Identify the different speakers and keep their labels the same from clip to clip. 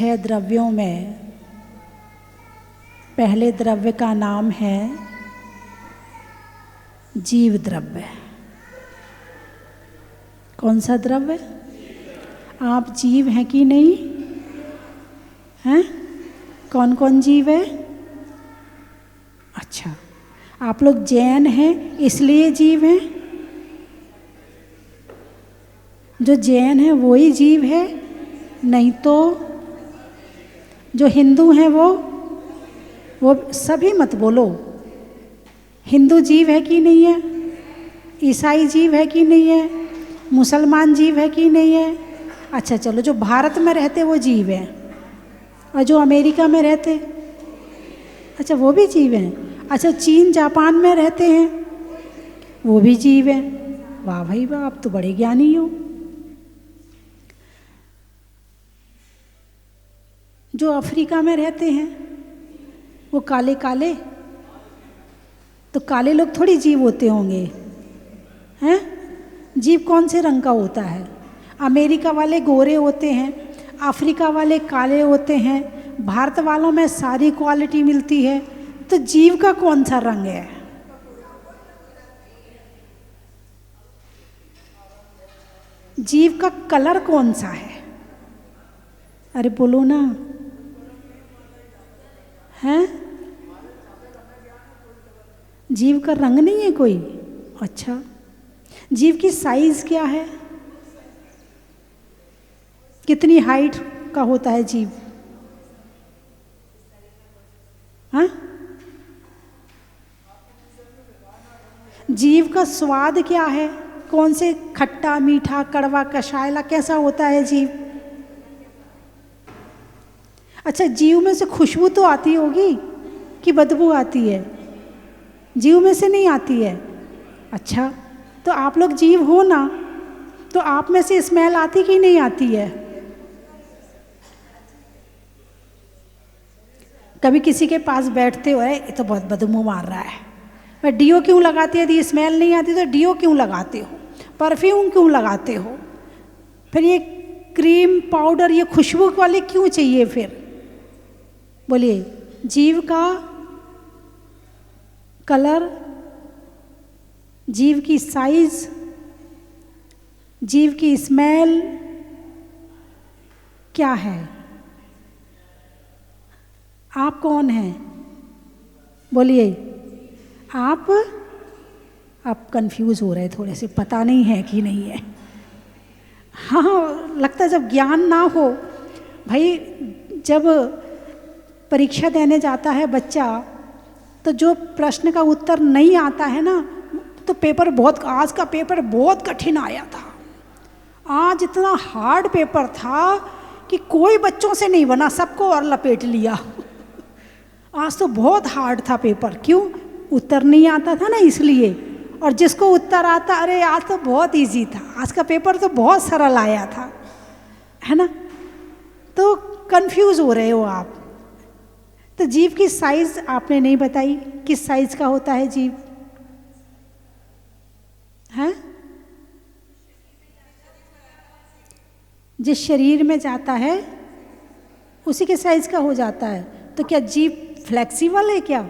Speaker 1: 6 द्रव्यों में पहले द्रव्य का नाम है जीव द्रव्य। कौन सा द्रव्य? आप जीव हैं कि नहीं हैं? कौन कौन जीव है? अच्छा, आप लोग जैन हैं इसलिए जीव हैं? जो जैन है वही जीव है, नहीं तो जो हिंदू हैं वो सभी मत बोलो। हिंदू जीव है कि नहीं है? ईसाई जीव है कि नहीं है? मुसलमान जीव है कि नहीं है? अच्छा चलो, जो भारत में रहते वो जीव हैं, और जो अमेरिका में रहते, अच्छा वो भी जीव हैं। अच्छा, चीन जापान में रहते हैं वो भी जीव हैं। वाह भाई वाह, आप तो बड़े ज्ञानी हो। जो अफ्रीका में रहते हैं वो काले काले, तो काले लोग थोड़ी जीव होते होंगे हैं? जीव कौन से रंग का होता है? अमेरिका वाले गोरे होते हैं, अफ्रीका वाले काले होते हैं, भारत वालों में सारी क्वालिटी मिलती है, तो जीव का कौन सा रंग है? जीव का कलर कौन सा है? अरे बोलो ना, हैं? जीव का रंग नहीं है कोई? अच्छा, जीव की साइज क्या है? कितनी हाइट का होता है जीव? हाँ? जीव का स्वाद क्या है? कौन से खट्टा मीठा कड़वा कषायला कैसा होता है जीव? अच्छा, जीव में से खुशबू तो आती होगी कि बदबू आती है? जीव में से नहीं आती है। अच्छा, तो आप लोग जीव हो ना, तो आप में से स्मेल आती कि नहीं आती है? कभी किसी के पास बैठते हो, ये तो बहुत बदबू मार रहा है, मैं डीओ क्यों लगाती है? यदि स्मेल नहीं आती तो डीओ क्यों लगाते हो? परफ्यूम क्यों लगाते हो? फिर ये क्रीम पाउडर ये खुशबू वाले क्यों चाहिए फिर? बोलिए। जीव का कलर, जीव की साइज, जीव की स्मेल क्या है? आप कौन हैं? बोलिए। आप कंफ्यूज हो रहे थोड़े से, पता नहीं है कि नहीं है। हाँ, लगता है जब ज्ञान ना हो भाई, जब परीक्षा देने जाता है बच्चा, तो जो प्रश्न का उत्तर नहीं आता है ना, तो पेपर बहुत, आज का पेपर बहुत कठिन आया था। आज इतना हार्ड पेपर था कि कोई बच्चों से नहीं बना, सबको और लपेट लिया। आज तो बहुत हार्ड था पेपर। क्यों? उत्तर नहीं आता था ना, इसलिए। और जिसको उत्तर आता, अरे आज तो बहुत इजी था, आज का पेपर तो बहुत सरल आया था, है ना? तो कंफ्यूज हो रहे हो आप। तो जीव की साइज आपने नहीं बताई, किस साइज का होता है जीव? है जिस शरीर में जाता है उसी के साइज का हो जाता है। तो क्या जीव फ्लेक्सिबल है क्या?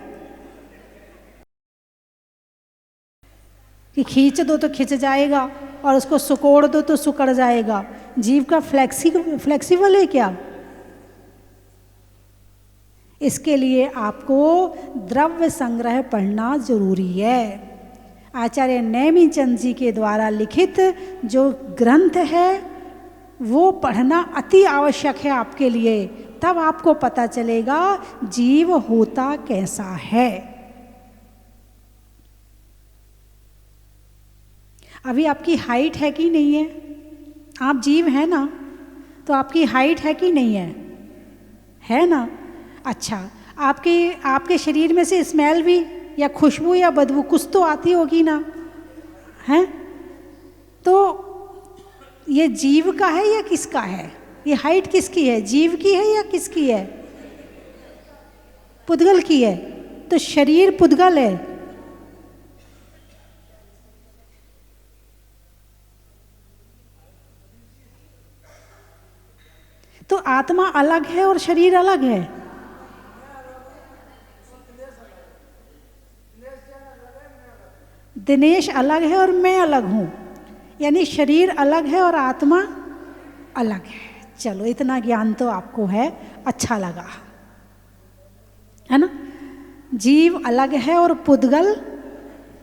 Speaker 1: कि खींच दो तो खिंच जाएगा और उसको सुकोड़ दो तो सुकड़ जाएगा? जीव का फ्लेक्सिबल है क्या? इसके लिए आपको द्रव्य संग्रह पढ़ना जरूरी है। आचार्य नेमिचंद जी के द्वारा लिखित जो ग्रंथ है वो पढ़ना अति आवश्यक है आपके लिए, तब आपको पता चलेगा जीव होता कैसा है। अभी आपकी हाइट है कि नहीं है? आप जीव है ना, तो आपकी हाइट है कि नहीं है? है ना? अच्छा, आपके शरीर में से स्मेल भी या खुशबू या बदबू कुछ तो आती होगी ना, है? तो ये जीव का है या किसका है? ये हाइट किसकी है? जीव की है या किसकी है? पुद्गल की है। तो शरीर पुद्गल है। तो आत्मा अलग है और शरीर अलग है। दिनेश अलग है और मैं अलग हूँ, यानी शरीर अलग है और आत्मा अलग है। चलो इतना ज्ञान तो आपको है, अच्छा लगा है ना। जीव अलग है और पुद्गल,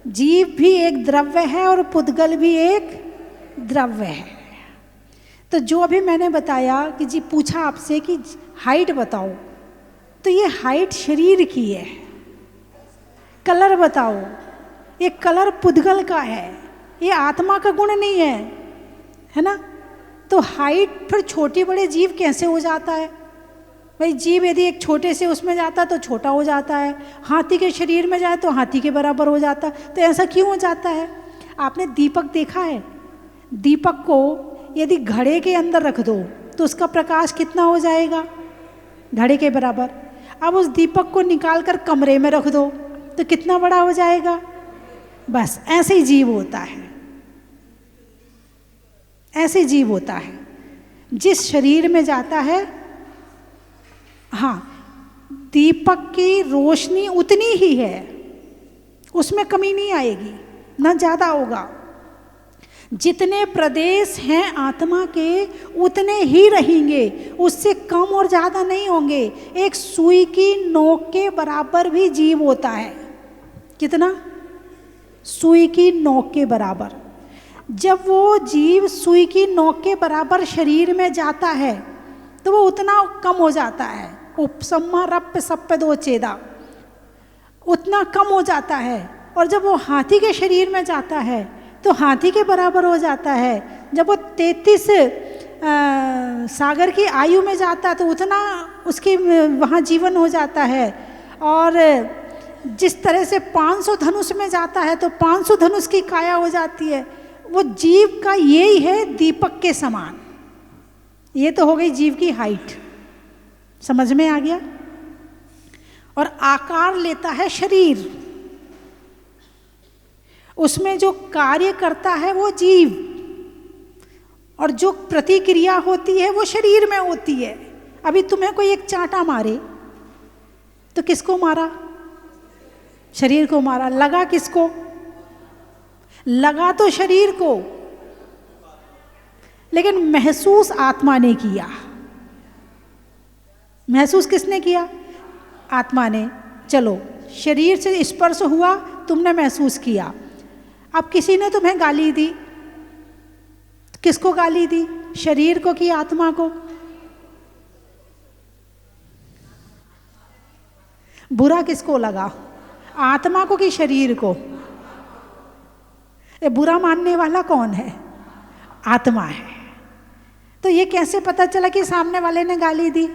Speaker 1: जीव भी एक द्रव्य है और पुद्गल भी एक द्रव्य है। तो जो अभी मैंने बताया कि जी पूछा आपसे कि हाइट बताओ, तो ये हाइट शरीर की है। कलर बताओ, ये कलर पुद्गल का है, ये आत्मा का गुण नहीं है ना। तो हाइट फिर छोटे बड़े जीव कैसे हो जाता है भाई? जीव यदि एक छोटे से उसमें जाता है तो छोटा हो जाता है, हाथी के शरीर में जाए तो हाथी के बराबर हो जाता है। तो ऐसा क्यों हो जाता है? आपने दीपक देखा है? दीपक को यदि घड़े के अंदर रख दो तो उसका प्रकाश कितना हो जाएगा? घड़े के बराबर। अब उस दीपक को निकाल कर कमरे में रख दो तो कितना बड़ा हो जाएगा? बस ऐसे ही जीव होता है, ऐसे जीव होता है। जिस शरीर में जाता है, हाँ, दीपक की रोशनी उतनी ही है, उसमें कमी नहीं आएगी, ना ज़्यादा होगा। जितने प्रदेश हैं आत्मा के उतने ही रहेंगे, उससे कम और ज़्यादा नहीं होंगे। एक सुई की नोक के बराबर भी जीव होता है। कितना? सुई की नोक के बराबर। जब वो जीव सुई की नोक के बराबर शरीर में जाता है तो वो उतना कम हो जाता है। उपसम्मा रप्प सप्प दो चेदा, उतना कम हो जाता है। और जब वो हाथी के शरीर में जाता है तो हाथी के बराबर हो जाता है। जब वो 33 सागर की आयु में जाता है तो उतना उसकी वहाँ जीवन हो जाता है। और जिस तरह से 500 धनुष में जाता है तो 500 धनुष की काया हो जाती है। वो जीव का यही है, दीपक के समान। ये तो हो गई जीव की हाइट, समझ में आ गया। और आकार लेता है शरीर, उसमें जो कार्य करता है वो जीव, और जो प्रतिक्रिया होती है वो शरीर में होती है। अभी तुम्हें कोई एक चांटा मारे तो किसको मारा? शरीर को मारा। लगा किसको? लगा तो शरीर को, लेकिन महसूस आत्मा ने किया। महसूस किसने किया? आत्मा ने। चलो, शरीर से स्पर्श हुआ, तुमने महसूस किया। अब किसी ने तुम्हें गाली दी, किसको गाली दी? शरीर को कि आत्मा को? बुरा किसको लगा? आत्मा को कि शरीर को? ये बुरा मानने वाला कौन है? आत्मा है। तो ये कैसे पता चला कि सामने वाले ने गाली दी?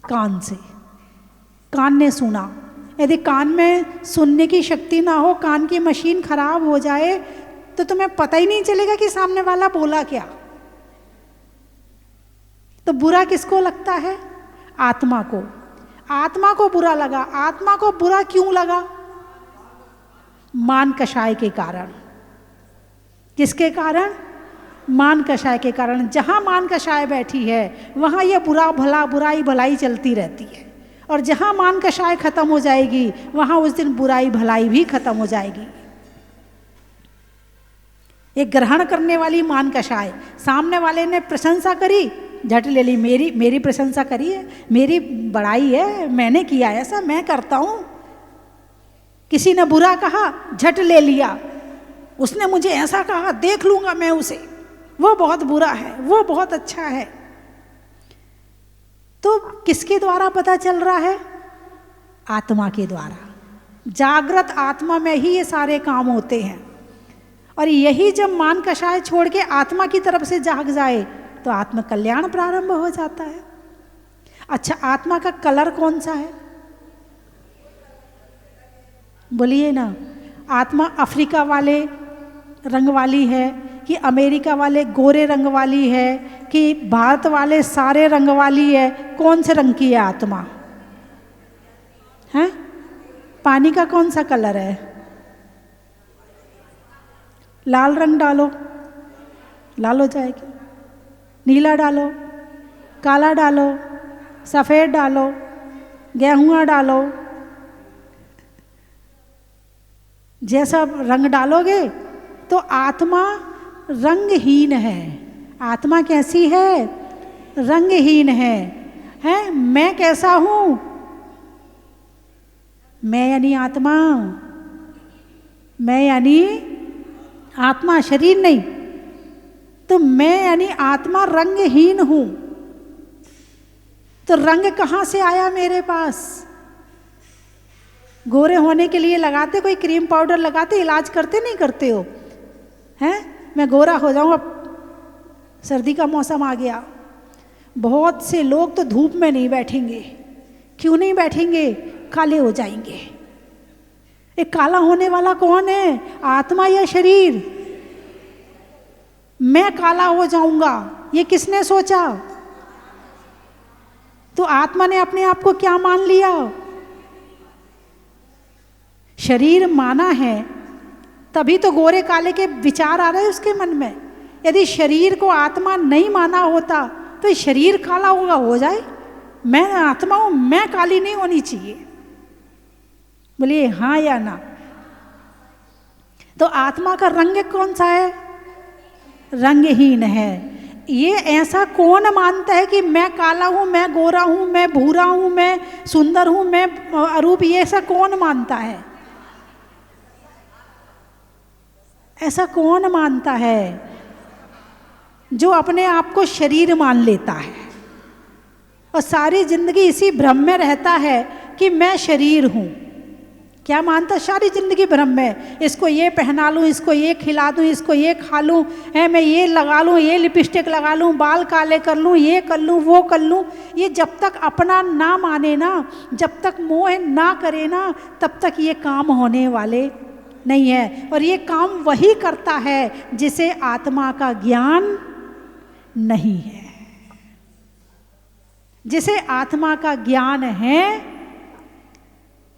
Speaker 1: कान से, कान ने सुना। यदि कान में सुनने की शक्ति ना हो, कान की मशीन खराब हो जाए तो तुम्हें पता ही नहीं चलेगा कि सामने वाला बोला क्या। तो बुरा किसको लगता है? आत्मा को। आत्मा को बुरा लगा। आत्मा को बुरा क्यों लगा? मान कषाय के कारण। किसके कारण? मान कषाय के कारण। जहां मान कषाय बैठी है वहां यह बुरा भला, बुराई भलाई चलती रहती है। और जहां मान कषाय खत्म हो जाएगी वहां उस दिन बुराई भलाई भी खत्म हो जाएगी। ये ग्रहण करने वाली मान कषाय, सामने वाले ने प्रशंसा करी, झट ले ली। मेरी प्रशंसा करी है, मेरी बड़ाई है, मैंने किया ऐसा, मैं करता हूं। किसी ने बुरा कहा, झट ले लिया, उसने मुझे ऐसा कहा, देख लूंगा मैं उसे, वो बहुत बुरा है, वो बहुत अच्छा है। तो किसके द्वारा पता चल रहा है? आत्मा के द्वारा। जागृत आत्मा में ही ये सारे काम होते हैं। और यही जब मान कषाय छोड़ के आत्मा की तरफ से जाग जाए तो आत्म कल्याण प्रारंभ हो जाता है। अच्छा, आत्मा का कलर कौन सा है? बोलिए ना। आत्मा अफ्रीका वाले रंग वाली है कि अमेरिका वाले गोरे रंग वाली है कि भारत वाले सारे रंग वाली है? कौन से रंग की है आत्मा? हैं? पानी का कौन सा कलर है? लाल रंग डालो, लाल हो जाएगी। नीला डालो, काला डालो, सफ़ेद डालो, गेहुआ डालो, जैसा रंग डालोगे तो आत्मा रंगहीन है। आत्मा कैसी है? रंगहीन है। मैं कैसा हूँ? मैं यानी आत्मा, मैं यानी आत्मा, शरीर नहीं। तो मैं यानी आत्मा रंगहीन हूँ। तो रंग कहाँ से आया मेरे पास? गोरे होने के लिए लगाते, कोई क्रीम पाउडर लगाते, इलाज करते नहीं करते हो? हैं, मैं गोरा हो जाऊँ, अब सर्दी का मौसम आ गया, बहुत से लोग तो धूप में नहीं बैठेंगे। क्यों नहीं बैठेंगे? काले हो जाएंगे। ये काला होने वाला कौन है? आत्मा या शरीर? मैं काला हो जाऊंगा, ये किसने सोचा? तो आत्मा ने अपने आप को क्या मान लिया? शरीर माना है, तभी तो गोरे काले के विचार आ रहे हैं उसके मन में। यदि शरीर को आत्मा नहीं माना होता तो शरीर काला होगा, हो जाए। मैं आत्मा हूं, मैं काली नहीं होनी चाहिए। बोलिए हाँ या ना? तो आत्मा का रंग कौन सा है? रंगहीन है। ये ऐसा कौन मानता है कि मैं काला हूं, मैं गोरा हूं, मैं भूरा हूं, मैं सुंदर हूं, मैं अरूप? ये ऐसा कौन मानता है? ऐसा कौन मानता है? जो अपने आप को शरीर मान लेता है और सारी जिंदगी इसी भ्रम में रहता है कि मैं शरीर हूं। क्या मानता? सारी जिंदगी भ्रम में, इसको ये पहना लूं, इसको ये खिला दूं, इसको ये खा लूं, मैं ये लगा लूं, ये लिपस्टिक लगा लूं, बाल काले कर लूं, ये कर लूं, वो कर लूं। ये जब तक अपना ना माने ना, जब तक मोह ना करे ना, तब तक ये काम होने वाले नहीं है। और ये काम वही करता है जिसे आत्मा का ज्ञान नहीं है। जिसे आत्मा का ज्ञान है,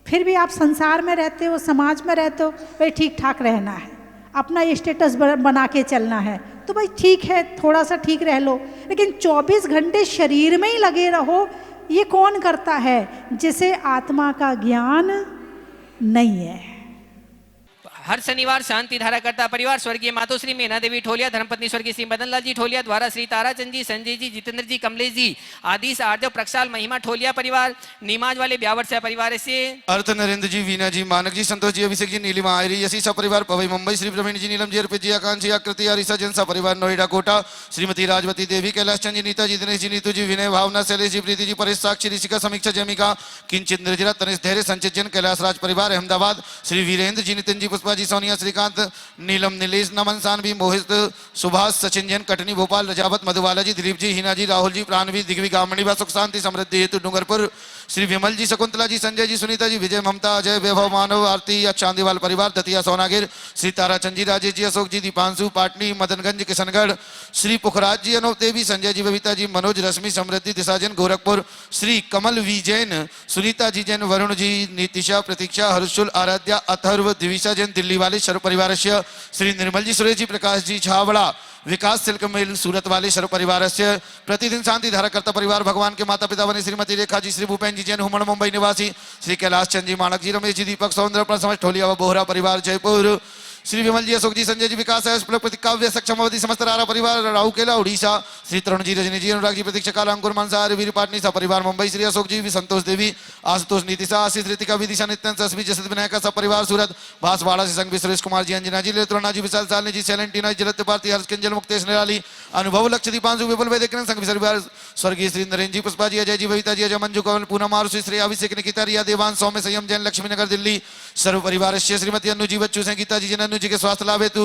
Speaker 1: फिर भी आप संसार में रहते हो, समाज में रहते हो, भाई ठीक ठाक रहना है, अपना स्टेटस बना के चलना है, तो भाई ठीक है, थोड़ा सा ठीक रह लो। लेकिन 24 घंटे शरीर में ही लगे रहो, ये कौन करता है? जिसे आत्मा का ज्ञान नहीं है।
Speaker 2: हर शनिवार शांति धारा करता परिवार स्वर्गीय मातोश्री मीना देवी ठोलिया, धर्मपत्नी स्वर्गीय श्री मदन लाल जी ठोलिया द्वारा श्री ताराचंद जी, संजय जी, जितेंद्र जी, कमलेश जी आदि आर्देव प्रक्षाल महिमा ठोलिया परिवार, नीमाज वाले ब्यावर से परिवार से
Speaker 3: अर्थ नरेंद्र जी, वीना जी, मानक जी, संतोष जी, अभिषेक जी, नीलिमा आयरी, यशी सा परिवार पवई मुंबई, श्री प्रवीण जी, नीलम जी, अर्पित जी, आकांक्षी, आकृति, आरिसा जैन सा परिवार नोएडा कोटा, श्रीमती राजवती देवी, कैलाश चंद जी, नीता जी, दिनेश जी, नीतू जी, विनय, भावना, शैलेश जी, प्रीति जी, परेश, साक्षी, ऋषिका, समीक्षा, जमिका, किंचित निर्जरा, तनिष, धैर्य, संचित जैन, कैलाश राज परिवार अहमदाबाद, श्री वीरेंद्र जी, नितिन जी, पुष्पा जी, सोनिया, श्रीकांत, नीलम, नीलेश, नमन, सानवी, मोहित, सुभाष, सचिन जैन, कटनी, भोपाल, रजावत, मधुबाला जी, दिलीप जी, हिना जी, राहुल जी, प्राणवी, दिग्वी, गामणी, सुख शांति समृद्धि हेतु डूंगरपुर, श्री विमल जी, शकुंतला जी, संजय जी, सुनीता जी, विजय, ममता, अजय, वैभव, मानव, आरती, चांदीवाल परिवार, दतिया, सोनागिर, श्री ताराचंद जी, राजेश जी, अशोक जी, दीपांशु, पाटनी, मदनगंज, किशनगढ़, श्री पुखराज जी, अनूप देवी, संजय जी, बबीता जी, मनोज, रश्मि, समृद्धि, दिशाजन, गोरखपुर, श्री कमल वी जैन, सुनीता जी जैन, वरुण जी, नीतिशा, प्रतीक्षा, हर्षुल, आराध्या, अथर्व, दिविशा जैन, दिल्ली वाले सर्व परिवार, श्री निर्मल जी, सुरेश जी, प्रकाश जी, छावड़ा, विकास सिल्क मिल सूरत वाले सर्व परिवार से प्रतिदिन शांति धारा करता परिवार, भगवान के माता पिता बने श्रीमती रेखा जी, श्री भूपेन जी जैन, हुमन मुंबई निवासी, श्री कैलाश चंद जी, मानक जी, रमेश जी, दीपक, सौंदर्य समझ ठोलिया व बोहरा परिवार जयपुर, श्री विमल जी, अशोक जी, संजय जी, विकास काव्य सक्षम अवधि समस्त रारा परिवार राउकेला उड़ीसा, श्री तरुण जी, रजनी जी, अनुराग जी, प्रतीक्षा, काला, अंकुर, मानसार, वीर पाटनी सा परिवार मुंबई, श्री अशोक जी, संतोष देवी, आशुतोष, नीतिशा, आशीष, ऋतिका, विदिशा, नित्यन, सस्वी, जसद, विनायका सब परिवार सूरत, बांसवाड़ा से संघ, सुरेश कुमार जी, अंजना जी, लेत्रोना जी, विशाल सालनी जी, सैलेंटीना, जलत भारती, हर्ष किंजल, मुक्तेश निराली, अनुभव, लक्ष्य, दीपांशु, विपुल, वैदिक संघ परिवार स्वर्गीय श्री नरेंद्र जी, पुष्पा जी, अजय जी, बबीता जी, अजय, मंजू, कवल, पूनम, आरुषि, श्री अभिषेक, निकिता, रिया, देवान, सौम्य, संयम जैन, लक्ष्मीनगर दिल्ली सर्व परिवार, श्रीमती अनु जी, बच्चू से गीता जी, जन अनु जी के स्वास्थ्य लाभ हेतु,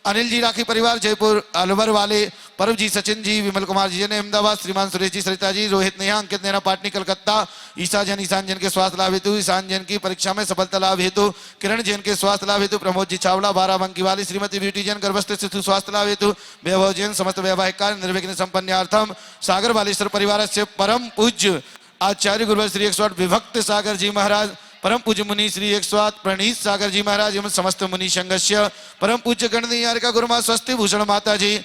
Speaker 3: अनिल जी, राखी परिवार जयपुर, अलवर वाले, परव जी, सचिन जी, विमल कुमार जी जन अहमदाबाद, श्रीमान सुरेश जी, सरिता जी, रोहित नेहा, अंकित नेहा, पाटनी कलकत्ता, ईसा जैन, ईशान जैन के स्वास्थ्य लाभ हेतु, ईशान जैन की परीक्षा में सफलता लाभ हेतु, किरण जैन के स्वास्थ्य लाभ हेतु, प्रमोद जी चावला, बाराबंकी वाली, श्रीमती ब्यूटी जैन, गर्भस्थ शिशु स्वास्थ्य लाभ हेतु, वैभव जैन, समस्त वैवाहिक कार्य निर्विघ्न संपन्नार्थम, सागर वालेश्वर परिवार से परम पूज्य आचार्य गुरुवर श्री 108 विभक्त सागर जी महाराज, परम पूज्य मुनि श्री 108 प्रणीत सागर जी महाराज एवं समस्त मुनि संघस्य परम पूज्य गणनीय का गुरुमा स्वस्ति भूषण माता जी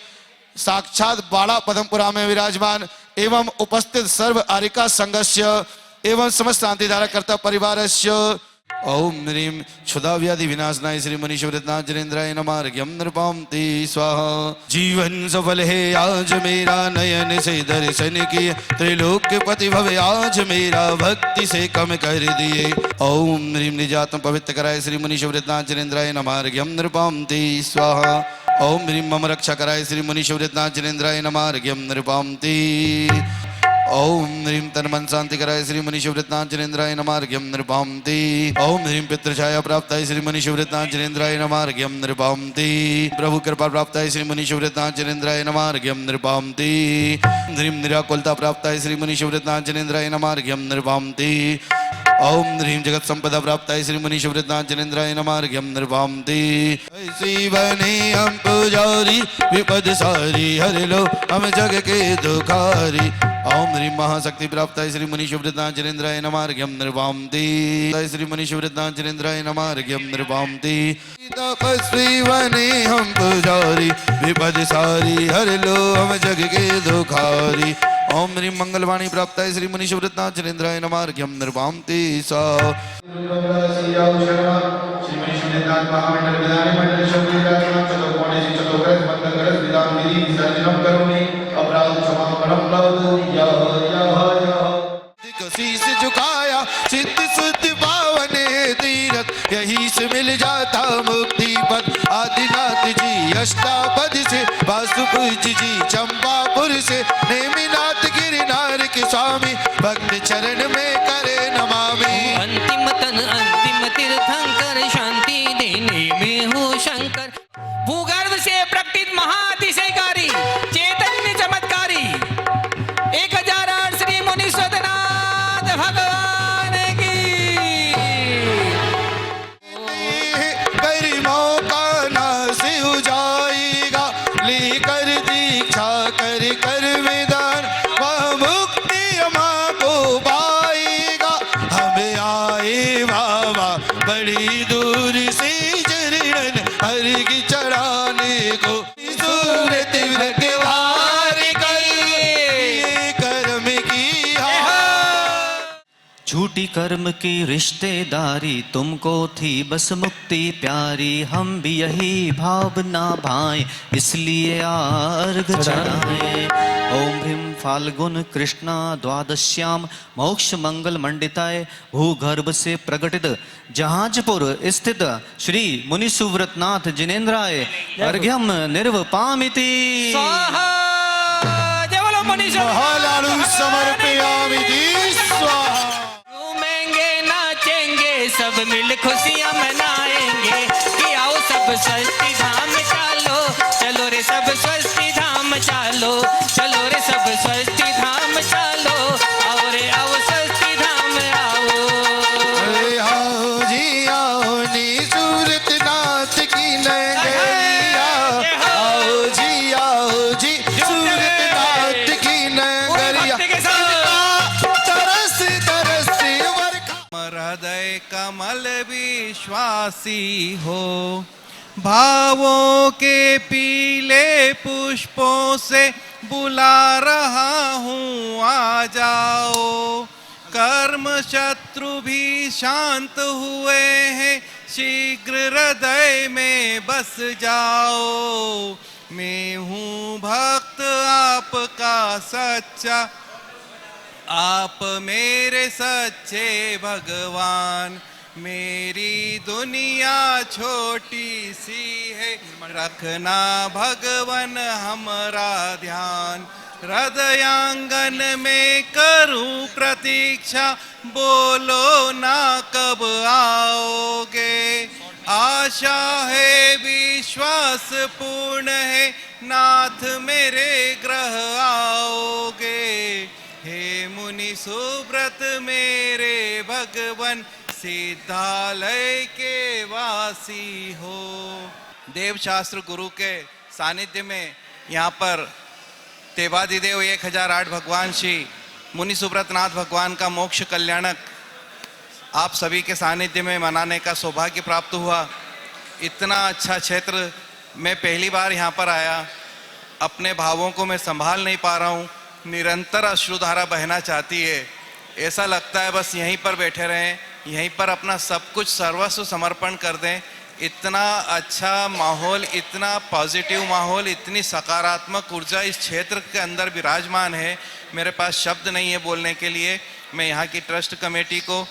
Speaker 3: साक्षात बाड़ा पदमपुरा में विराजमान एवं उपस्थित सर्व आरिका संघस्य एवं समस्त शांति धारा कर्ता परिवारस्य ओम ह्रीं क्षुधा व्याधि विनाशनाय श्री मनीष वृतनाथ जनेन्द्राय नमः अर्घ्यं नृपांति स्वाहा। जीवन सफल है आज मेरा नयन से दर्शन किए त्रिलोक्य पति भवे आज मेरा भक्ति से कम कर दिए। ओम ह्रीं निजातम पवित्र कराय श्री मनीष वृतनाथ जनेन्द्राय नमः अर्घ्यं नृपांति स्वाहा। ओम ह्रीं मम रक्षा कराय श्री मनीष वृतनाथ जनेन्द्राय नमः अर्घ्यं नृपांति। ओम ह्रीं तन मन शांति कराय श्री मनीष वृतनाथ जनेन्द्राय नमः अर्घ्यं नृपांति। ओम ह्रीं पितृछाया प्राप्ताय श्री मनीष वृतनाथ जनेन्द्राय नमः अर्घ्यं नृपांति। प्रभु कृपा प्राप्ताय श्री मनीष वृतनाथ जनेन्द्राय नमः अर्घ्यं नृपांति। ह्रीं निराकुलता प्राप्ताय श्री मनीष वृतनाथ जनेन्द्राय नमः अर्घ्यं नृपांति। ओम ह्रीं जगत संपदा प्राप्ताय श्री मनीष वृतनाथ जनेन्द्राय नमः अर्घ्यं नृपांति। ऐसी बने हम पुजारी विपद सारी हर लो हम जग के दुखारी। ओम ह्रीं महाशक्ति प्राप्ताय श्री मनीष वृतनाथ जनेन्द्राय नमः अर्घ्यं नृपांति। श्री मनीष वृतनाथ जनेन्द्राय नमः अर्घ्यं नृपांति। तपस्वी बने हम पुजारी विपद सारी हर लो हम जग के दुखारी। ओम ह्रीं मंगलवाणी प्राप्ताय श्री मनीष वृतनाथ जनेन्द्राय नमः अर्घ्यं नृपांति सा। शीश झुकाया सिद्ध सुद्ध पावन तीरथ यही से मिल जाता मुक्ति पद। आदिनाथ जी अष्टापद से वासुपूज जी चंपापुर से नेमिनाथ गिरनार के स्वामी भक्त चरण में करे नमामि।
Speaker 2: अंतिम तन अंतिम तीर्थंकर शांति देने में हो शंकर। भूगर्भ से प्रकटित महातिशयकारी चैतन्य चमत्कारी 1008 श्री मुनीश्वरनाथ भगवान की।
Speaker 3: गरिमाओं का नाश हो जाएगा लेकर दीक्षा कर कर विधान वह मुक्ति माँ को पाएगा। हमें आए बाबा बड़ी दूर से चरणन अर्घ चढ़ाने को सूरत के वार कर्म की
Speaker 4: झूठी कर्म की रिश्तेदारी तुमको थी बस मुक्ति प्यारी। हम भी यही भावना भाएं इसलिए अर्घ चढ़ाएं। ओम ह्रीं फाल्गुन कृष्णा द्वादश्याम मोक्ष मंगल मंडिताय भूगर्भ से प्रकटित जहाजपुर स्थित श्री मुनीसुव्रतनाथ जिनेन्द्राय अर्घ्यम निर्वपामिति
Speaker 2: स्वाहा। जय बोलो
Speaker 3: महालालु समर्पयामि स्वाहा।
Speaker 2: घूमेंगे नाचेंगे सब मिल खुशियां मनाएंगे कि आओ सब स्वस्ति धाम चालो चलो रे सब स्वस्ति धाम चालो चलो रे सब स्वस्ति धाम चालो आओ रे आओ स्वस्ति धाम आओ।
Speaker 3: अरे आओ जी आओ नी सूरतनाथ की नगरिया। आओ जी सूरतनाथ की नगरिया। तरस तरस
Speaker 5: हृदय कमल विश्वासी हो भावों के पीले पुष्पों से बुला रहा हूँ आ जाओ। कर्म शत्रु भी शांत हुए हैं शीघ्र हृदय में बस जाओ। मैं हूँ भक्त आपका सच्चा आप मेरे सच्चे भगवान। मेरी दुनिया छोटी सी है रखना भगवन हमारा ध्यान। हृदयांगन में करूं प्रतीक्षा बोलो ना कब आओगे। आशा है विश्वास पूर्ण है नाथ मेरे ग्रह आओगे। हे मुनि सुब्रत मेरे भगवन सिद्धालय के वासी हो। देव शास्त्र गुरु के सानिध्य में यहाँ पर देवाधिदेव 1008 भगवान श्री मुनि सुब्रतनाथ भगवान का मोक्ष कल्याणक आप सभी के सानिध्य में मनाने का सौभाग्य प्राप्त हुआ। इतना अच्छा क्षेत्र मैं पहली बार यहाँ पर आया अपने भावों को मैं संभाल नहीं पा रहा हूँ, निरंतर अश्रुधारा बहना चाहती है। ऐसा लगता है बस यहीं पर बैठे रहें, यहीं पर अपना सब कुछ सर्वस्व समर्पण कर दें। इतना अच्छा माहौल, इतना पॉजिटिव माहौल, इतनी सकारात्मक ऊर्जा इस क्षेत्र के अंदर विराजमान है, मेरे पास शब्द नहीं है बोलने के लिए। मैं यहाँ की ट्रस्ट कमेटी को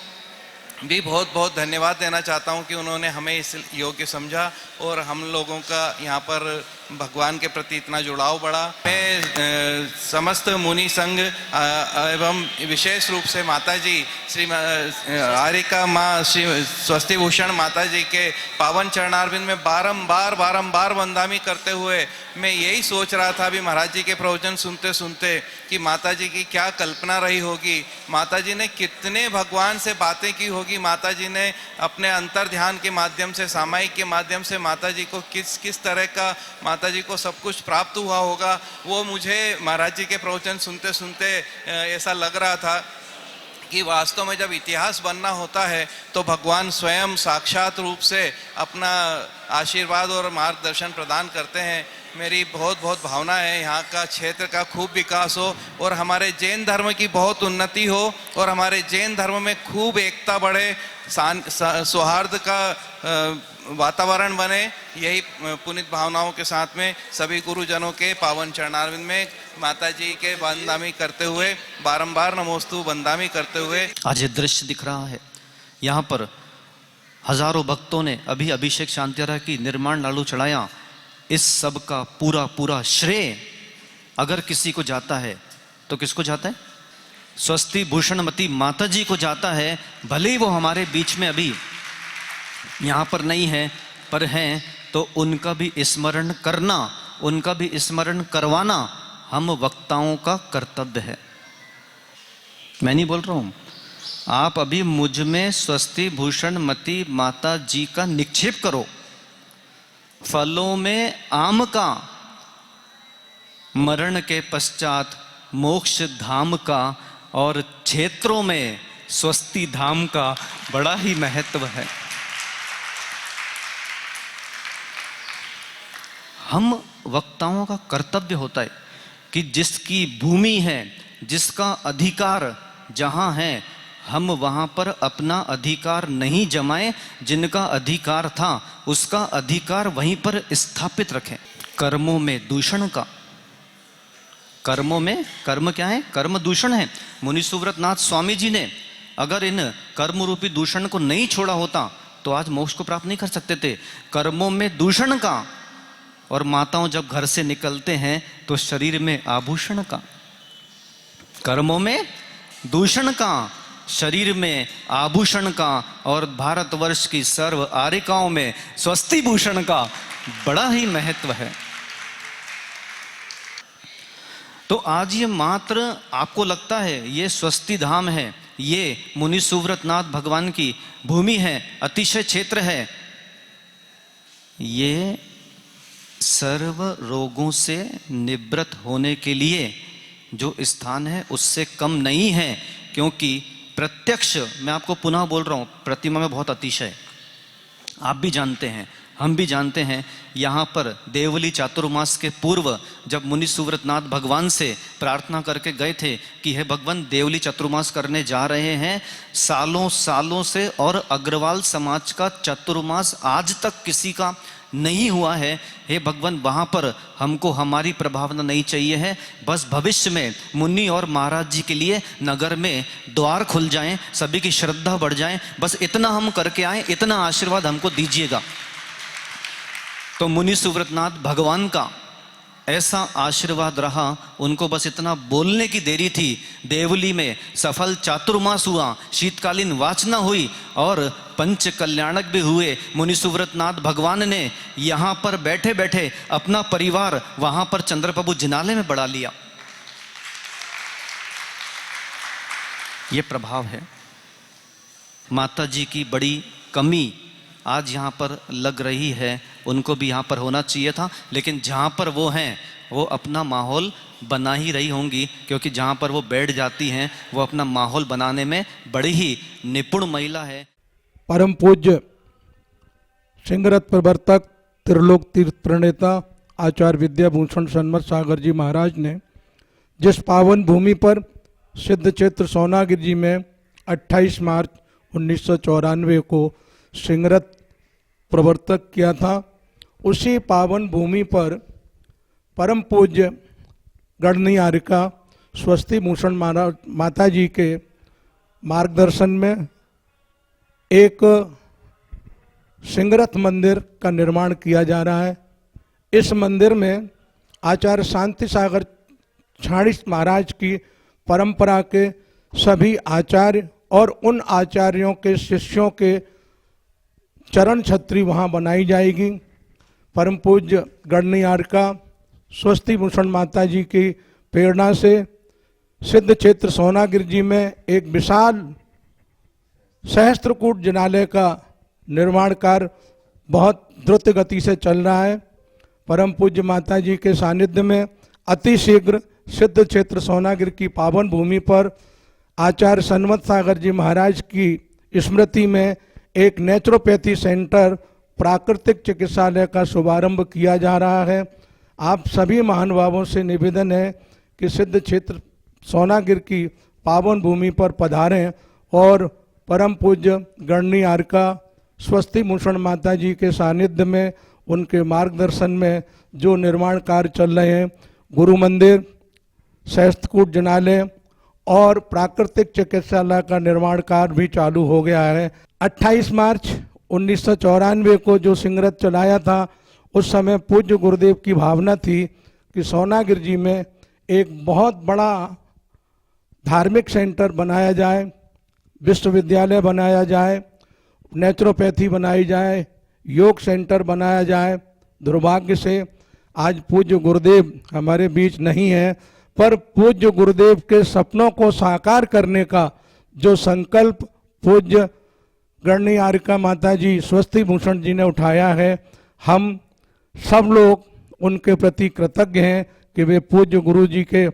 Speaker 5: भी बहुत बहुत धन्यवाद देना चाहता हूँ कि उन्होंने हमें इस योग्य समझा और हम लोगों का यहाँ पर भगवान के प्रति इतना जुड़ाव बढ़ा। मैं समस्त मुनि संघ एवं विशेष रूप से माता जी श्री आरिका माँ श्री स्वस्ति भूषण माता जी के पावन चरणारविंद में बारंबार वंदामी करते हुए मैं यही सोच रहा था अभी महाराज जी के प्रवचन सुनते सुनते कि माता जी की क्या कल्पना रही होगी, माता जी ने कितने भगवान से बातें की होगी, माता जी ने अपने अंतर ध्यान के माध्यम से, सामायिक के माध्यम से माता जी को किस तरह का माता जी को सब कुछ प्राप्त हुआ होगा। वो मुझे महाराज जी के प्रवचन सुनते सुनते ऐसा लग रहा था कि वास्तव में जब इतिहास बनना होता है तो भगवान स्वयं साक्षात रूप से अपना आशीर्वाद और मार्गदर्शन प्रदान करते हैं। मेरी बहुत बहुत भावना है यहाँ का क्षेत्र का खूब विकास हो और हमारे जैन धर्म की बहुत उन्नति हो और हमारे जैन धर्म में खूब एकता बढ़े, सौहार्द का वातावरण बने। यही पुनीत भावनाओं के साथ में सभी गुरुजनों के पावन चरणारविंद में माता जी के वंदामी करते हुए, बारंबार नमोस्तु वंदामी करते हुए।
Speaker 4: आज ये दृश्य दिख रहा है, यहाँ पर हजारों भक्तों ने अभी अभिषेक शांतिरा की निर्माण लाडू चढ़ाया। इस सब का पूरा श्रेय अगर किसी को जाता है तो किसको जाता है? स्वस्ति भूषणमती माता जी को जाता है। भले ही वो हमारे बीच में अभी यहाँ पर नहीं है, पर हैं, तो उनका भी स्मरण करना, उनका भी स्मरण करवाना हम वक्ताओं का कर्तव्य है। मैं नहीं बोल रहा हूँ, आप अभी मुझ में स्वस्ति भूषणमती माता जी का निक्षेप करो। फलों में आम का, मरण के पश्चात मोक्ष धाम का, और क्षेत्रों में स्वस्ति धाम का बड़ा ही महत्व है। हम वक्ताओं का कर्तव्य होता है कि जिसकी भूमि है, जिसका अधिकार जहां है, हम वहां पर अपना अधिकार नहीं जमाएं, जिनका अधिकार था उसका अधिकार वहीं पर स्थापित रखें। कर्मों में दूषण का, कर्मों में, कर्म क्या है? कर्म दूषण है। मुनि सुव्रतनाथ स्वामी जी ने अगर इन कर्म रूपी दूषण को नहीं छोड़ा होता तो आज मोक्ष को प्राप्त नहीं कर सकते थे। कर्मों में दूषण का, और माताओं जब घर से निकलते हैं तो शरीर में आभूषण का। कर्मों में दूषण का, शरीर में आभूषण का, और भारतवर्ष की सर्व आरिकाओं में स्वस्ति भूषण का बड़ा ही महत्व है। तो आज ये मात्र आपको लगता है ये स्वस्ति धाम है, ये मुनि सुव्रतनाथ भगवान की भूमि है, अतिशय क्षेत्र है, ये सर्व रोगों से निवृत्त होने के लिए जो स्थान है उससे कम नहीं है। क्योंकि प्रत्यक्ष, मैं आपको पुनः बोल रहा हूँ, प्रतिमा में बहुत अतिशय, आप भी जानते हैं, हम भी जानते हैं। यहाँ पर देवली चातुर्मास के पूर्व जब मुनि सुव्रतनाथ भगवान से प्रार्थना करके गए थे कि हे भगवान देवली चातुर्मास करने जा रहे हैं, सालों सालों से, और अग्रवाल समाज का चातुर्मास आज तक किसी का नहीं हुआ है, हे भगवान वहाँ पर हमको हमारी प्रभावना नहीं चाहिए है, बस भविष्य में मुन्नी और महाराज जी के लिए नगर में द्वार खुल जाएं, सभी की श्रद्धा बढ़ जाए, बस इतना हम करके आए, इतना आशीर्वाद हमको दीजिएगा। तो मुनि सुव्रतनाथ भगवान का ऐसा आशीर्वाद रहा, उनको बस इतना बोलने की देरी थी। देवली में सफल चातुर्मास हुआ, शीतकालीन वाचना हुई और पंच कल्याणक भी हुए। मुनि सुव्रतनाथ भगवान ने यहाँ पर बैठे बैठे अपना परिवार वहाँ पर चंद्रप्रभु जिनालय में बढ़ा लिया। ये प्रभाव है। माता जी की बड़ी कमी आज यहाँ पर लग रही है, उनको भी यहाँ पर होना चाहिए था, लेकिन जहाँ पर वो हैं वो अपना माहौल बना ही रही होंगी, क्योंकि जहाँ पर वो बैठ जाती हैं वो अपना माहौल बनाने में बड़ी ही निपुण महिला है।
Speaker 6: परम पूज्य सिंहरथ प्रवर्तक, त्रिलोक तीर्थ प्रणेता आचार्य विद्याभूषण सन्मत सागर जी महाराज ने जिस पावन भूमि पर सिद्ध क्षेत्र सोनागिर जी में 28 मार्च 1994 को सिंगरत प्रवर्तक किया था, उसी पावन भूमि पर परम पूज्य गणनियारिका स्वस्ति भूषण माता जी के मार्गदर्शन में एक सिंगरत मंदिर का निर्माण किया जा रहा है। इस मंदिर में आचार्य शांति सागर छाणी महाराज की परंपरा के सभी आचार्य और उन आचार्यों के शिष्यों के चरण छत्री वहाँ बनाई जाएगी। परम पूज्य गणनियारिका स्वस्ति भूषण माता जी की प्रेरणा से सिद्ध क्षेत्र सोनागिर जी में एक विशाल सहस्त्रकूट जिनालय का निर्माण कार्य बहुत द्रुत गति से चल रहा है। परम पूज्य माता जी के सानिध्य में अति शीघ्र सिद्ध क्षेत्र सोनागिर की पावन भूमि पर आचार्य सन्मत सागर जी महाराज की स्मृति में एक नेचुरोपैथी सेंटर प्राकृतिक चिकित्सालय का शुभारंभ किया जा रहा है। आप सभी महानुभावों से निवेदन है कि सिद्ध क्षेत्र सोनागिर की पावन भूमि पर पधारें और परम पूज्य गणनियारिका स्वस्ति भूषण माता जी के सानिध्य में उनके मार्गदर्शन में जो निर्माण कार्य चल रहे हैं, गुरु मंदिर, सहस्त्रकूट जिनालय और प्राकृतिक चिकित्सालय का निर्माण कार्य भी चालू हो गया है। 28 मार्च 1994 को जो सिंगरत चलाया था, उस समय पूज्य गुरुदेव की भावना थी कि सोनागिर जी में एक बहुत बड़ा धार्मिक सेंटर बनाया जाए, विश्वविद्यालय बनाया जाए, नेचुरोपैथी बनाई जाए, योग सेंटर बनाया जाए। दुर्भाग्य से आज पूज्य गुरुदेव हमारे बीच नहीं है, पर पूज्य गुरुदेव के सपनों को साकार करने का जो संकल्प पूज्य गणनियारिका माता जी स्वस्ति भूषण जी ने उठाया है, हम सब लोग उनके प्रति कृतज्ञ हैं कि वे पूज्य गुरु जी के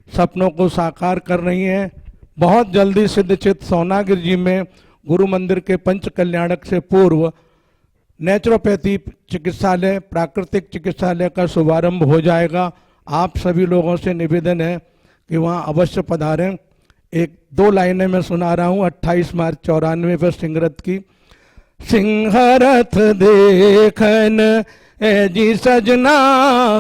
Speaker 6: सपनों को साकार कर रही हैं। बहुत जल्दी सिद्ध क्षेत्र सोनागिर जी में गुरु मंदिर के पंच कल्याणक से पूर्व नेचुरोपैथी चिकित्सालय, प्राकृतिक चिकित्सालय का शुभारंभ हो जाएगा। आप सभी लोगों से निवेदन है कि वहाँ अवश्य पधारें। एक दो लाइनें मैं सुना रहा हूँ 28 मार्च 94 पर सिंगरत की। सिंहरथ देखन जी सजना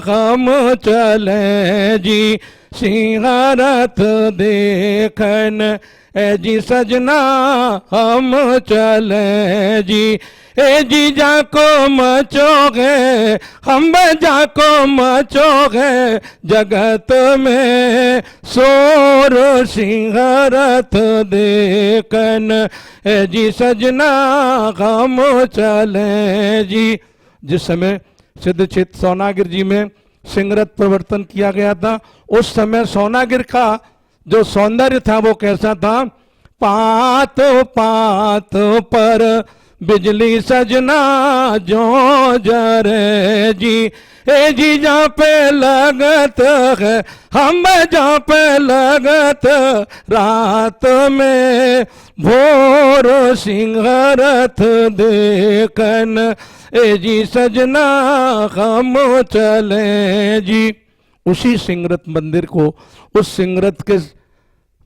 Speaker 6: हम चले जी, सिंहरथ देखन जी सजना हम चले जी, ए जी जाको मचोगे हम जाको मचोगे, जगत में शोर सिंहरथ देखन ए जी सजना हम चले जी। जिस समय सिद्ध क्षेत्र सोनागिर जी में सिंगरत प्रवर्तन किया गया था, उस समय सोनागिर का जो सौंदर्य था वो कैसा था? पात पात पर बिजली सजना जो जरे जी, ए जी जहाँ पे लगत है हम जहाँ पे लगत, रात में भोर सिंहरथ देखन ए जी सजना हम चले जी। उसी सिंगरत मंदिर को, उस सिंगरत के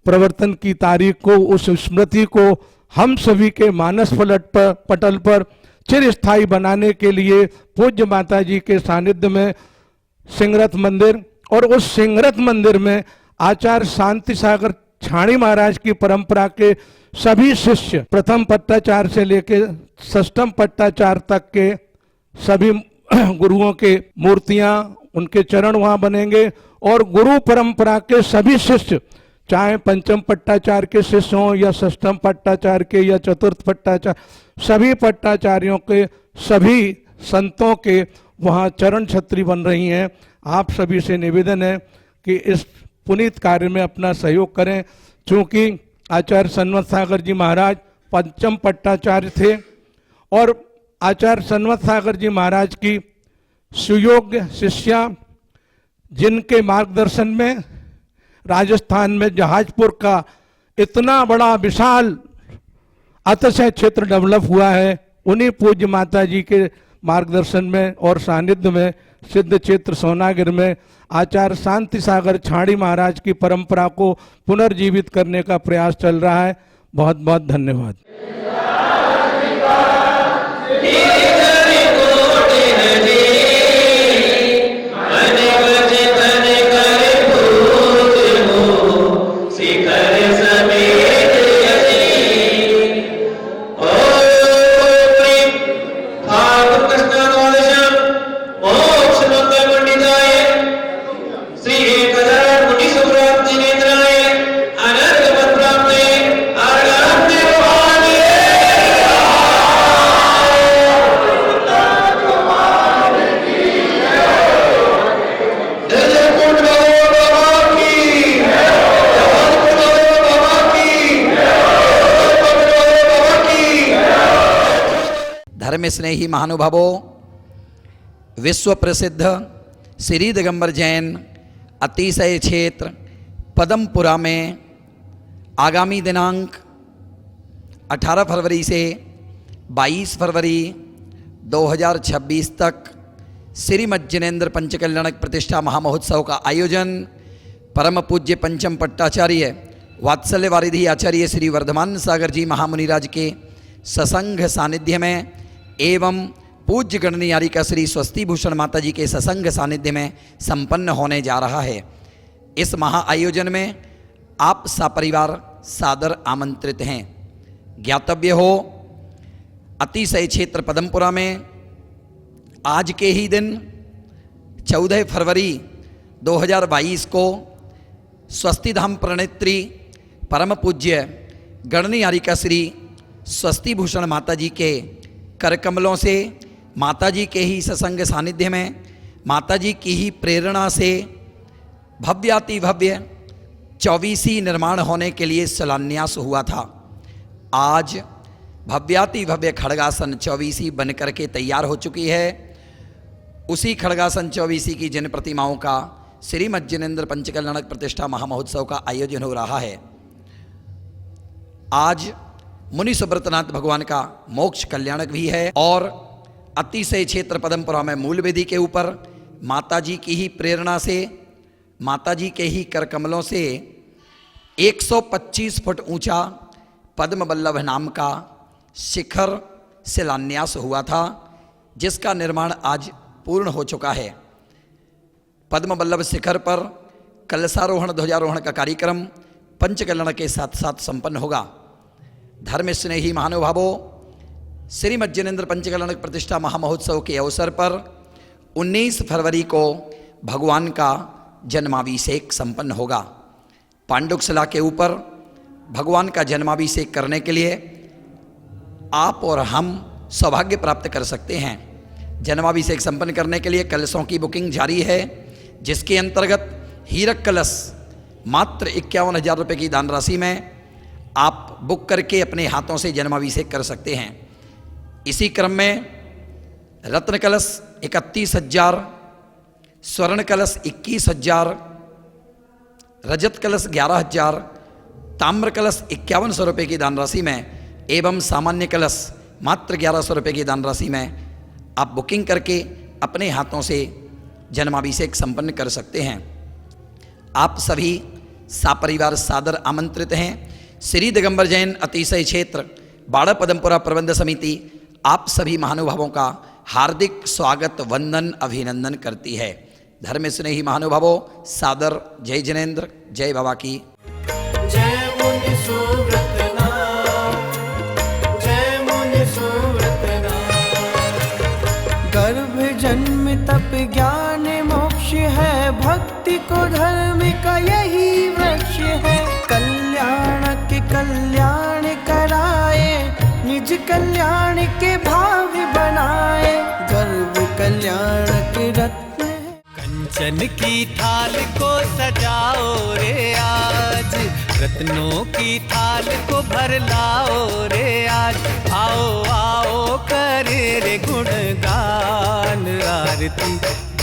Speaker 6: प्रवर्तन की तारीख को, उस स्मृति को हम सभी के मानस पटल पर चिरस्थायी बनाने के लिए पूज्य माता जी के सानिध्य में सिंगरत मंदिर, और उस सिंगरत मंदिर में आचार्य शांति सागर छाणी महाराज की परंपरा के सभी शिष्य, प्रथम पट्टाचार्य से लेकर षष्ठम पट्टाचार्य तक के सभी गुरुओं के मूर्तियां, उनके चरण वहां बनेंगे। और गुरु परंपरा के सभी शिष्य, चाहे पंचम पट्टाचार्य के शिष्य हों या षष्ठम पट्टाचार्य के या चतुर्थ पट्टाचार्य, सभी पट्टाचार्यों के, सभी संतों के वहाँ चरण छत्री बन रही हैं। आप सभी से निवेदन है कि इस पुनीत कार्य में अपना सहयोग करें। चूँकि आचार्य सन्मत सागर जी महाराज पंचम पट्टाचार्य थे और आचार्य सन्मत सागर जी महाराज की सुयोग्य शिष्या, जिनके मार्गदर्शन में राजस्थान में जहाजपुर का इतना बड़ा विशाल अतिशय क्षेत्र डेवलप हुआ है, उन्हीं पूज्य माता जी के मार्गदर्शन में और सानिध्य में सिद्ध क्षेत्र सोनागिर में आचार्य शांति सागर छाड़ी महाराज की परंपरा को पुनर्जीवित करने का प्रयास चल रहा है। बहुत बहुत धन्यवाद।
Speaker 7: धर्म स्नेही महानुभावों, विश्व प्रसिद्ध श्री दिगंबर जैन अतिशय क्षेत्र पदमपुरा में आगामी दिनांक 18 फरवरी से 22 फरवरी 2026 तक श्रीमद् जिनेन्द्र पंचकल्याणक प्रतिष्ठा महामहोत्सव का आयोजन परम पूज्य पंचम पट्टाचार्य वात्सल्य वारिधि आचार्य श्री वर्धमान सागर जी महामुनिराज के ससंग सानिध्य में एवं पूज्य गणनीयारिका श्री स्वस्ति भूषण माता जी के ससंग सानिध्य में संपन्न होने जा रहा है। इस महाआयोजन में आप सपरिवार सादर आमंत्रित हैं। ज्ञातव्य हो, अतिशय क्षेत्र पदमपुरा में आज के ही दिन 14 फरवरी 2022 को स्वस्ति धाम प्रणेत्री परम पूज्य गणनीयारिका श्री स्वस्ति भूषण माता जी के कर कमलों से माता जी के ही ससंग सानिध्य में माता जी की ही प्रेरणा से भव्याति भव्य 24वीं निर्माण होने के लिए शिलान्यास हुआ था। आज भव्याति भव्य खड़गासन 24वीं बन करके तैयार हो चुकी है। उसी खड़गासन 24वीं की जिन प्रतिमाओं का श्रीमद् जिनेन्द्र पंचकल्याणक प्रतिष्ठा महामहोत्सव का आयोजन हो रहा है। आज मुनि सुब्रतनाथ भगवान का मोक्ष कल्याणक भी है और अतिशय क्षेत्र पदमपुरा में मूल वेदी के ऊपर माता जी की ही प्रेरणा से माता जी के ही कर कमलों से 125 फुट ऊंचा पद्म बल्लभ नाम का शिखर शिलान्यास हुआ था, जिसका निर्माण आज पूर्ण हो चुका है। पद्म बल्लभ शिखर पर कलशारोहण ध्वजारोहण का कार्यक्रम पंचकल्याण के साथ साथ संपन्न होगा। धर्म स्नेही महानुभावों, श्रीमद् जिनेन्द्र पंचकल्याणक प्रतिष्ठा महामहोत्सव के अवसर पर 19 फरवरी को भगवान का जन्माभिषेक संपन्न होगा। पांडुकशिला के ऊपर भगवान का जन्माभिषेक करने के लिए आप और हम सौभाग्य प्राप्त कर सकते हैं। जन्माभिषेक संपन्न करने के लिए कलशों की बुकिंग जारी है, जिसके अंतर्गत हीरक कलश मात्र 51,000 रुपये की दान राशि में आप बुक करके अपने हाथों से जन्माभिषेक कर सकते हैं। इसी क्रम में रत्न कलश 31,000, स्वर्ण कलश 21,000, रजत कलश 11,000, ताम्र कलश 5100 रुपये की दान राशि में एवं सामान्य कलश मात्र 1100 रुपये की दान राशि में आप बुकिंग करके अपने हाथों से जन्माभिषेक संपन्न कर सकते हैं। आप सभी सपरिवार सादर आमंत्रित हैं। श्री दिगंबर जैन अतिशय क्षेत्र बाड़ा पदमपुरा प्रबंध समिति आप सभी महानुभावों का हार्दिक स्वागत वंदन अभिनंदन करती है। धर्म स्नेही महानुभावों, सादर जय जिनेन्द्र, जय बाबा की।
Speaker 8: जय मुनि सुव्रतनाथ, जय मुनि सुव्रतनाथ। गर्भ जन्म तप ज्ञान मोक्ष है, भक्ति को धर्म का यही वृक्ष है। कल्याण के कल्याण कराए, निज कल्याण के भाव बनाए। गर्भ कल्याण के रत्न है। कंचन की थाल को सजाओ रे आज, रत्नों की थाल को भर लाओ रे आज। आओ आओ करे रे गुणगान आरती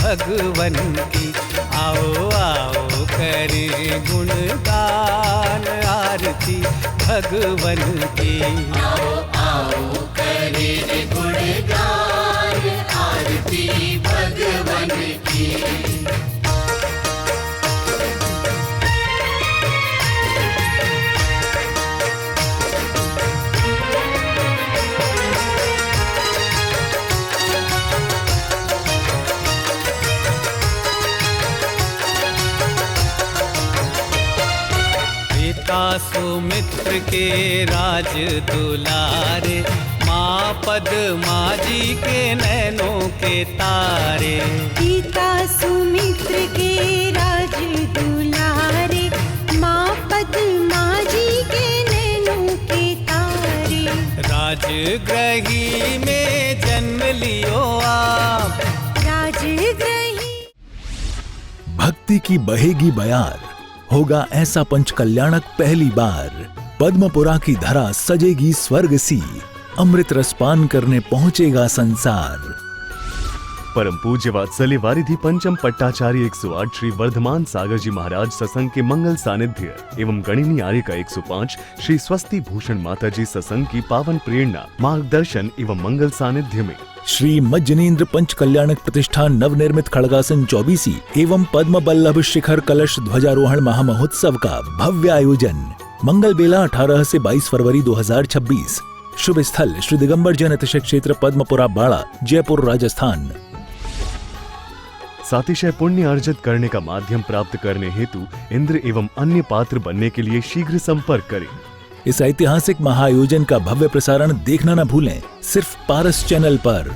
Speaker 8: भगवन की। आओ आओ करे गुणगान आरती भगवन की। आओ आओ करे गुणगान
Speaker 9: आरती भगवन की।
Speaker 10: पिता सुमित्र के राज दुलारे, माँ पद्मा जी के नैनों के तारे।
Speaker 11: पिता सुमित्र के राज दुलारे, माँ पद्मा जी के नैनों के तारे।
Speaker 10: राजगृही में जन्म लियो आप,
Speaker 11: राजगृही।
Speaker 12: भक्ति की बहेगी बयार, होगा ऐसा पंचकल्याणक पहली बार। पद्मपुरा की धरा सजेगी स्वर्ग सी, अमृत रसपान करने पहुंचेगा संसार।
Speaker 13: परम पूज्य वात्सल्य वारिधि पंचम पट्टाचार्य 108 श्री वर्धमान सागर जी महाराज सत्संग के मंगल सानिध्य एवं गणिनी आर्य का 105 श्री स्वस्ति भूषण माता जी सत्संग की पावन प्रेरणा, मार्गदर्शन एवं मंगल सानिध्य में
Speaker 12: श्री मज्जनेन्द्र पंच कल्याणक प्रतिष्ठान नवनिर्मित खड़गासन 24 एवं पद्म बल्लभ शिखर कलश ध्वजारोहण महामहोत्सव का भव्य आयोजन। मंगल बेला 18 से 22 फरवरी 2026। शुभ स्थल श्री दिगंबर जैन अतिशय क्षेत्र पद्मपुरा बाड़ा, जयपुर, राजस्थान।
Speaker 13: सातिशय पुण्य अर्जित करने का माध्यम प्राप्त करने हेतु इंद्र एवं अन्य पात्र बनने के लिए शीघ्र संपर्क करें।
Speaker 12: इस ऐतिहासिक महाआयोजन का भव्य प्रसारण देखना न भूलें, सिर्फ पारस चैनल पर।